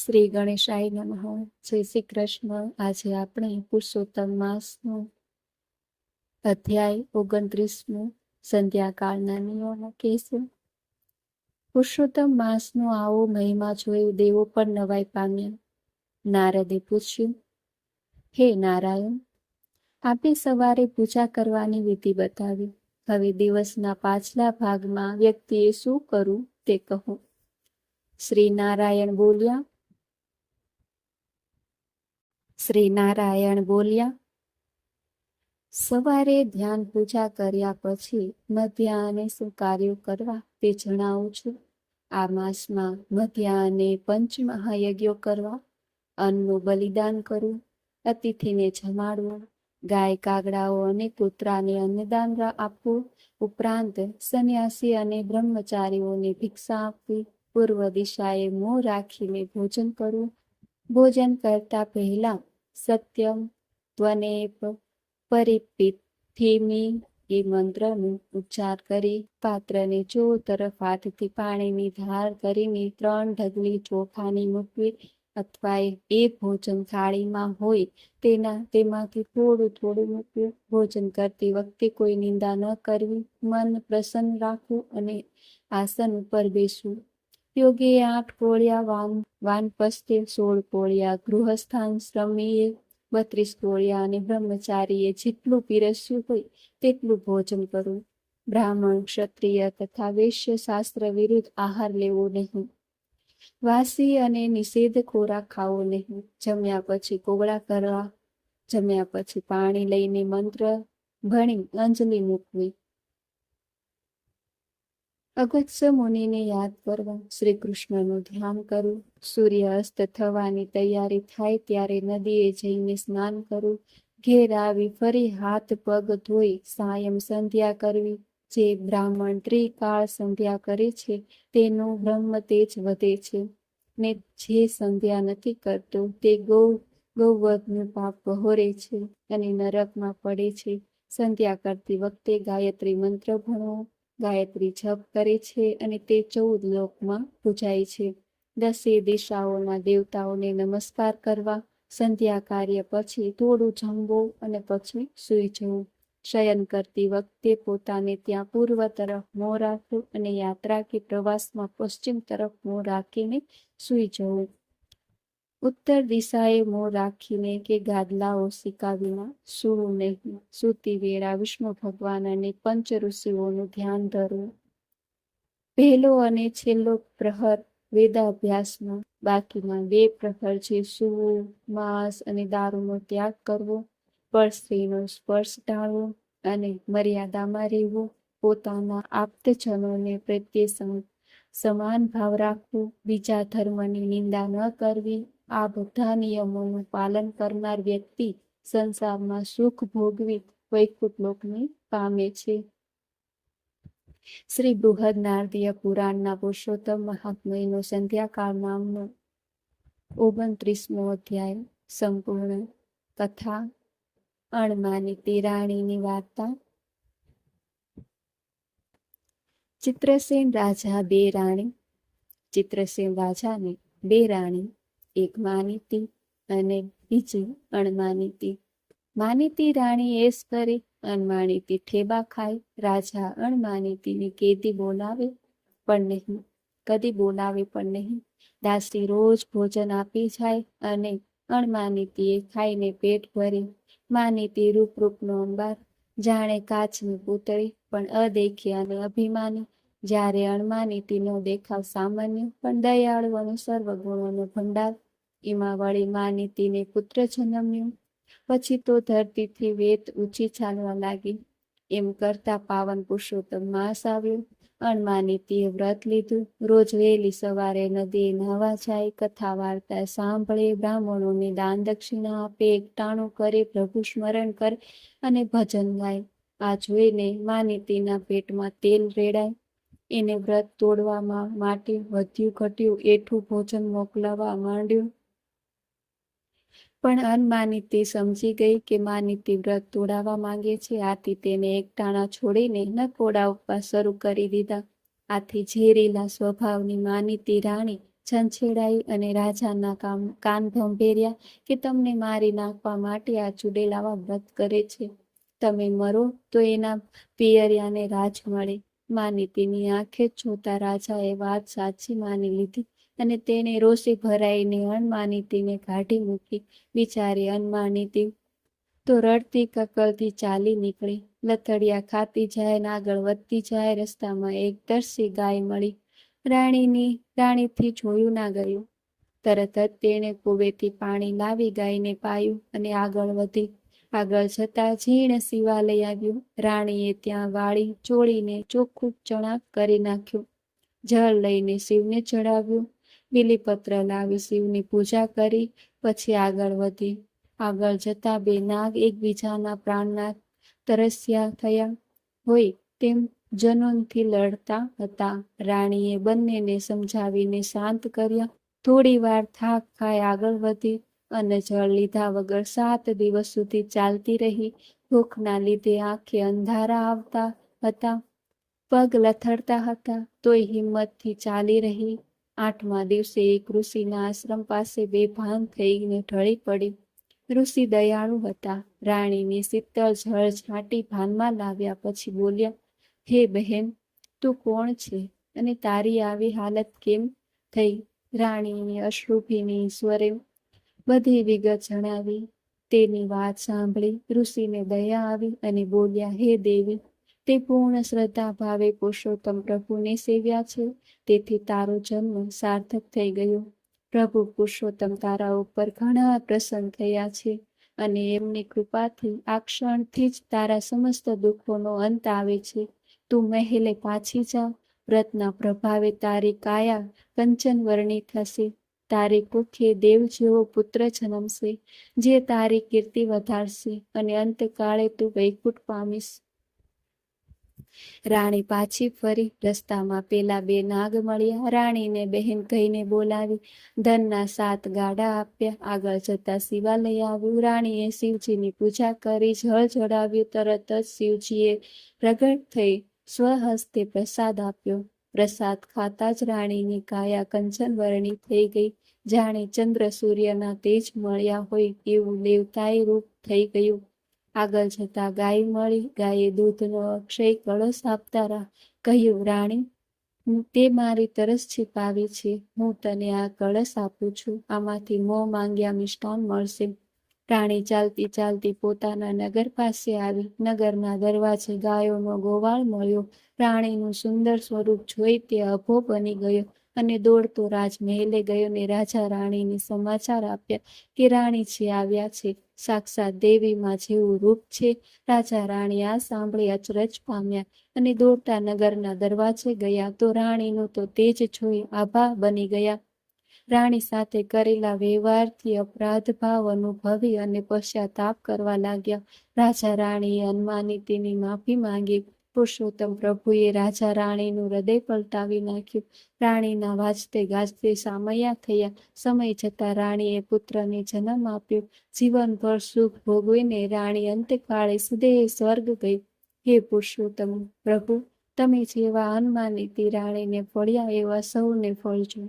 શ્રી ગણેશાય નમઃ. જય શ્રી કૃષ્ણ. આજે આપણે પુરુષોત્તમ માસનો અધ્યાય 29 સંધ્યાકાળના નિયમો કહીશું. પુરુષોત્તમ માસનો આવો મહિમા જોઈ દેવો પણ નવાઈ પામ્યા. નારદે પૂછ્યું, હે નારાયણ, આપે સવારે પૂજા કરવાની વિધિ બતાવી. હવે દિવસના પાછલા ભાગમાં વ્યક્તિએ શું કરવું તે કહો. શ્રી નારાયણ બોલ્યા, સવારે ધ્યાન પૂજા કર્યા પછી મધ્યાહને શું કાર્યો કરવા તે જણાવું છું. આ માસમાં મધ્યાહને પંચમહાયજ્ઞો કરવા, અન્નનું બલિદાન કરવું, અતિથિને જમાડવું, ગાય કાગડાઓ અને કૂતરાને અન્નદાન આપવું, ઉપરાંત સંન્યાસી અને બ્રહ્મચારીઓને ભિક્ષા આપવી, પૂર્વ દિશાએ મોં રાખીને ભોજન કરવું, ભોજન કરતા પહેલા સત્યમ ત્વનેપ પરિપિથિમી એ મંત્રનો ઉચ્ચાર કરી પાત્રને ચોતરફ હાથથી પાણીની ધાર કરીને 3 ઢગલી ચોખાની મૂકવી, અથવા એ ભોજન થાળીમાં હોય તેમાંથી થોડું થોડું મૂકવું. ભોજન કરતી વખતે કોઈ નિંદા ન કરવી, મન પ્રસન્ન રાખવું અને આસન ઉપર બેસવું. યોગીએ 8 કોળિયા, વાનપ્રસ્થે 16 કોળિયા, ગૃહસ્થાન શ્રમીએ 32 કોળિયા અને બ્રહ્મચારીએ જેટલું પીરસ્યું હોય તેટલું ભોજન કરવું. બ્રાહ્મણ, ક્ષત્રિય તથા વૈશ્ય શાસ્ત્ર વિરુદ્ધ આહાર લેવો નહીં. વાસી અને નિષેધ ખોરાક ખાવો નહીં. જમ્યા પછી કોગળા કરવા, જમ્યા પછી પાણી લઈને મંત્ર ભણી અંજલિ મૂકવી. અગત્ય મુનિને યાદ કરવા, શ્રી કૃષ્ણનું ધ્યાન કરવું. સૂર્ય અસ્ત થવાની તૈયારી થાય ત્યારે નદીએ જઈને સ્નાન કરવું. ઘેર આવી ફરી હાથ પગ ધોઈ સાયં સંધ્યા કરવી. જે બ્રાહ્મણ ત્રિકાળ સંધ્યા કરે છે તેનું બ્રહ્મ તેજ વધે છે, ને જે સંધ્યા નથી કરતો તે ગૌવધનું પાપ વહોરે છે અને નરકમાં પડે છે. સંધ્યા કરતી વખતે ગાયત્રી મંત્ર ભણવો. ગાયત્રી જપ કરે છે અને તે 14 લોકમાં પૂજાય છે. 10 દિશાઓના દેવતાઓને નમસ્કાર કરવા. સંધ્યા કાર્ય પછી થોડું જમવું અને પછી સૂઈ જવું. શયન કરતી વખતે પોતાને ત્યાં પૂર્વ તરફ મોં રાખવું અને યાત્રા કે પ્રવાસમાં પશ્ચિમ તરફ મોં રાખીને સૂઈ જવું. ઉત્તર દિશાએ મોં રાખીને કે ગાદલાઓ સિકા વિના સૂવું નહીં. સૂતી વેળા વિષ્ણુ ભગવાન અને પંચ ઋષિઓનું ધ્યાન ધરવું. પહેલો અને છેલ્લો પ્રહર વેદાભ્યાસમાં, બાકીના 2 પ્રહર છે સૂવું, માંસ અને દારૂનો ત્યાગ કરવો, પરસ્ત્રીનો સ્પર્શ ટાળવો અને મર્યાદામાં રહેવું. પોતાના આપ્તજનોને પ્રત્યે સમાન ભાવ રાખવું. બીજા ધર્મની નિંદા ન કરવી. આ બધા નિયમોનું પાલન કરનાર વ્યક્તિ સંસારમાં સુખ ભોગવી વૈકુંઠ લોકને પામે છે. શ્રી બૃહદ નારદીય પુરાણના પુરુષોત્તમ મહાત્મ્યનો સંધ્યાકાળ નામનો 29મો અધ્યાય સંપૂર્ણ. કથા. અણમાનિતી રાણીની વાર્તા. ચિત્રસેન રાજા 2 રાણી. ચિત્રસેન રાજાને 2 રાણી, એક માનિતી અને બીજી અણમાનિતી. માનિતી રાણી એશ કરે, અણમાનિતી ઠેબા ખાય. રાજા અણમાનિતીને કદી બોલાવે પણ નહીં. દાસી રોજ ભોજન આપી જાય અને અણમાનિતીએ ખાઈને પેટ ભરે. માનિતી રૂપનો અંબાર, જાણે કાચની પૂતળી, પણ અદેખી અને અભિમાની. જ્યારે અણમાનિતીનો દેખાવ સામાન્ય પણ દયાળુ અને સર્વગુણોનો ભંડાર. એમાં વળી માનિતીને પુત્ર જન્મ્યો. પછી તો ધરતીથી વેત ઊંચી ચાલવા લાગી. એમ કરતા પાવન પુરુષોત્તમ માસ આવ્યો. અણમાનિતીએ વ્રત લીધું. રોજ વહેલી સવારે નદીએ નહાવા જાય, કથા વાર્તા સાંભળે, બ્રાહ્મણોને દાન દક્ષિણા આપે, એકટાણું કરે, પ્રભુ સ્મરણ કરે અને ભજન ગાય. આ જોઈને માનિતીના પેટમાં તેલ રેડાય. એને વ્રત તોડવા માટે વધ્યું ઘટ્યું એઠું ભોજન મોકલવા માંડ્યું. પણ અણમાનિતી સમજી ગઈ કે માનિતી વ્રત તોડાવવા માંગે છે. આથી તેને એકટાણા છોડીને નકોડા ઉપવાસ શરૂ કરી દીધા. આથી ઝેરીલા સ્વભાવની માનિતી રાણી છંછેડાઈ અને રાજાના કાન ભંભેર્યા કે તમને મારી નાખવા માટે આ ચૂડેલાવા વ્રત કરે છે. તમે મરો તો એના પિયરિયાને રાજ મળે. માનીતીની આંખે જ જોતા રાજાએ વાત સાચી માની લીધી અને તેને રોષે ભરાઈને અનમાનીતીને કાઢી મૂકી. બિચારી અનમાનીતી તો રડતી કકળતી ચાલી નીકળી. લથડિયા ખાતી જાય ને આગળ વધતી જાય. રસ્તામાં એક તરસી ગાય મળી. રાણીથી જોયું ના ગયું. તરત જ તેણે કૂવેથી પાણી લાવી ગાયને પાયું અને આગળ વધી. આગળ જતા ઝીણ શિવાલય આવ્યું. રાણીએ ત્યાં વાળી ચોળીને ચોખ્ખું ચણાક કરી નાખ્યું. જળ લઈને શિવને ચડાવ્યું. બીલીપત્ર લાવી શિવની પૂજા કરી. પછી આગળ વધી. આગળ જતા બે નાગ એકબીજાના પ્રાણના તરસ્યા થયા હોય તેમ જનોનથી લડતા હતા. રાણીએ બંનેને સમજાવીને શાંત કર્યા. થોડી વાર થાક ખાઈ આગળ વધી અને જળ લીધા વગર 7 દિવસ સુધી ચાલતી રહી. ભૂખના લીધે આંખે અંધારા આવતા હતા, પગ લથડતા હતા, તોય હિંમતથી ચાલી રહી. 8મા દિવસે એક ઋષિના આશ્રમ પાસે બેભાન થઈને ઢળી પડી. ઋષિ દયાળુ હતા. રાણીની શીતળ જળ છાંટી ભાનમાં લાવ્યા પછી બોલ્યા, હે બહેન, તું કોણ છે અને તારી આવી હાલત કેમ થઈ? રાણીએ અશ્રુભીની સ્વરે બધી વિગત જણાવી. તેની વાત સાંભળી ઋષિને દયા આવી અને બોલ્યા, હે દેવી, તે પૂર્ણ શ્રદ્ધા ભાવે પુરુષોત્તમ પ્રભુને સેવ્યા છે, તેથી તારો જન્મ સાર્થક થઈ ગયો. પ્રભુ પુરુષોત્તમ તારા ઉપર ઘણા પ્રસન્ન થયા છે અને એમની કૃપાથી આ ક્ષણથી જ તારા સમસ્ત દુઃખોનો અંત આવે છે. તું મહેલે પાછી જા. વ્રતના પ્રભાવે તારી કાયા કંચન વર્ણી થશે. તારી કુખે દેવ જેવો પુત્ર જન્મશે, જે તારી કીર્તિ વધારશે અને અંતકાળે તું વૈકુંઠ પામીશ. રાણી પાછી ફરી. રસ્તામાં પેલા બે નાગ મળ્યા. રાણીને બહેન કહીને બોલાવી. ધનના 7 ગાડા આપ્યા. આગળ જતા શિવાલય આવ્યું. રાણીએ શિવજીની પૂજા કરી, જળ ચડાવ્યું. તરત જ શિવજીએ પ્રગટ થઈ સ્વહસ્તે પ્રસાદ આપ્યો. પ્રસાદ ખાતા જ રાણીની કાયા કંચન વર્ણી થઈ ગઈ. જાણે ચંદ્ર સૂર્યના તેજ મળ્યા હોય એવું દેવતાઈ રૂપ થઈ ગયું. આગળ જતા ગાય મળી. ગાયે દૂધનો અક્ષય કળશ આપતા કહ્યું, રાણી, તે મારી તરસ છીપાવી છે. હું તને આ કળશ આપું છું. આમાંથી મોં માંગ્યા મિષ્ટાન મળશે. રાણી ચાલતી ચાલતી પોતાના નગર પાસે આવી. નગરના દરવાજે ગાયોનો ગોવાળ મળ્યો. રાણીનું સુંદર સ્વરૂપ જોઈ તે અભો બની ગયો અને દોડતો રાજમહેલે ગયો ને રાજા રાણીને સમાચાર આપ્યા કે રાણીજી આવ્યા છે. સાક્ષાત દેવીમાં જેવું રૂપ છે. રાજા રાણી આ સાંભળી અચરજ પામ્યા અને દોડતા નગરના દરવાજે ગયા તો રાણીનું તો તેજ જોઈ આભા બની ગયા. રાણી સાથે કરેલા વ્યવહારથી અપરાધ ભાવ અનુભવી અને પશ્ચાતાપ કરવા લાગ્યા. રાજા રાણીએ અનમાનીતીની માફી માંગી. પુરુષોત્તમ પ્રભુએ રાજા રાણીનું હૃદય પલટાવી નાખ્યું. રાણીના વાજતે ગાજતે સામૈયા થયા. સમય જતા રાણીએ પુત્રને જન્મ આપ્યો. જીવનભર સુખ ભોગવીને રાણી અંતકાળે સુદેહ સ્વર્ગ ગઈ. હે પુરુષોત્તમ પ્રભુ, તમે જેવા અનમાનીતી રાણીને ફળ્યા એવા સૌને ફળજો.